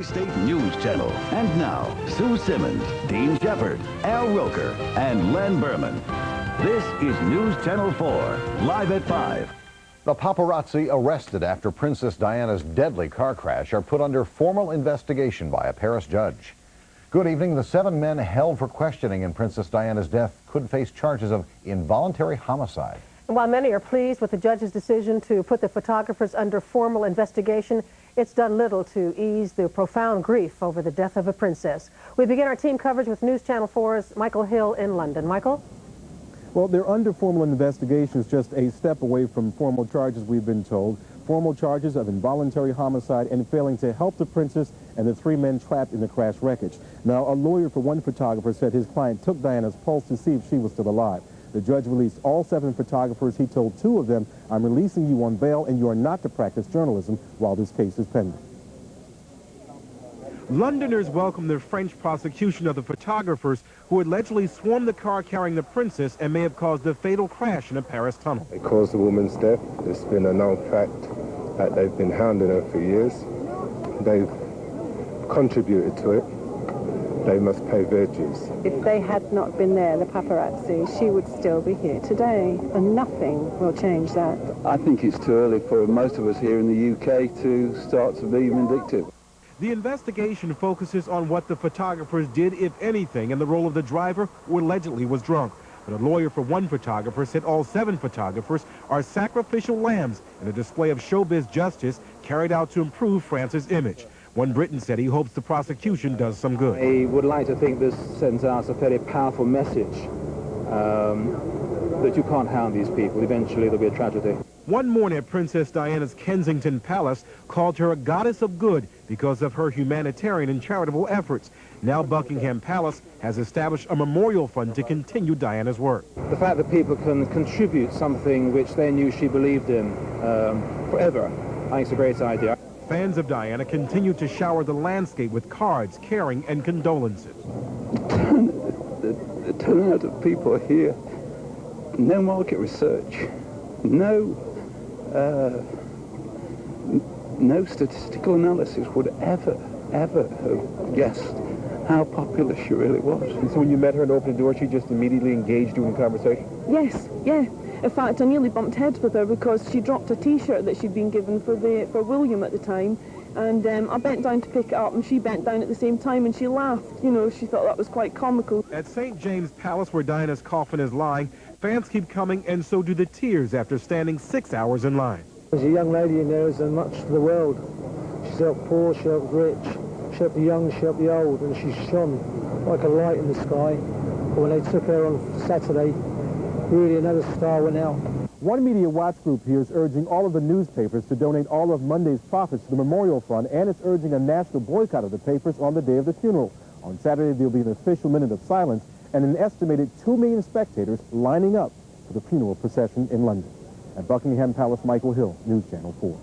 State News Channel. And now, Sue Simmons, Dean Shepard, Al Roker, and Len Berman. This is News Channel 4, live at 5. The paparazzi arrested after Princess Diana's deadly car crash are put under formal investigation by a Paris judge. Good evening. The 7 men held for questioning in Princess Diana's death could face charges of involuntary homicide. And while many are pleased with the judge's decision to put the photographers under formal investigation, it's done little to ease the profound grief over the death of a princess. We begin our team coverage with News Channel 4's Michael Hill in London. Michael? Well, they're under formal investigations, just a step away from formal charges, we've been told. Formal charges of involuntary homicide and failing to help the princess and the 3 men trapped in the crash wreckage. Now, a lawyer for one photographer said his client took Diana's pulse to see if she was still alive. The judge released all 7 photographers. He told 2 of them, "I'm releasing you on bail and you are not to practice journalism while this case is pending." Londoners welcomed the French prosecution of the photographers who allegedly swarmed the car carrying the princess and may have caused a fatal crash in a Paris tunnel. It caused the woman's death. It's been a known fact that they've been hounding her for years. They've contributed to it. They must pay their dues. If they had not been there, the paparazzi, she would still be here today, and nothing will change that. I think it's too early for most of us here in the UK to start to be vindictive. The investigation focuses on what the photographers did, if anything, and the role of the driver who allegedly was drunk. But a lawyer for one photographer said all 7 photographers are sacrificial lambs in a display of showbiz justice carried out to improve France's image. One Briton said he hopes the prosecution does some good. I would like to think this sends out a very powerful message that you can't hound these people. Eventually there'll be a tragedy. One morning at Princess Diana's Kensington Palace called her a goddess of good because of her humanitarian and charitable efforts. Now Buckingham Palace has established a memorial fund to continue Diana's work. The fact that people can contribute something which they knew she believed in forever, I think it's a great idea. Fans of Diana continue to shower the landscape with cards, caring, and condolences. The turnout of people here, no market research, no statistical analysis would ever have guessed how popular she really was. And so when you met her and opened the door, she just immediately engaged you in conversation? Yes, yeah. In fact, I nearly bumped heads with her because she dropped a T-shirt that she'd been given for William at the time, and I bent down to pick it up, and she bent down at the same time, and she laughed. You know, she thought that was quite comical. At St. James Palace, where Diana's coffin is lying, fans keep coming, and so do the tears after standing 6 hours in line. There's a young lady in there who's done much for the world. She's helped poor, she helped rich, she helped the young, she helped the old, and she shone like a light in the sky. But when they took her on Saturday, really another star went out. One media watch group here is urging all of the newspapers to donate all of Monday's profits to the memorial fund, and it's urging a national boycott of the papers on the day of the funeral. On Saturday, there'll be an official minute of silence and an estimated 2 million spectators lining up for the funeral procession in London. At Buckingham Palace, Michael Hill, News Channel 4.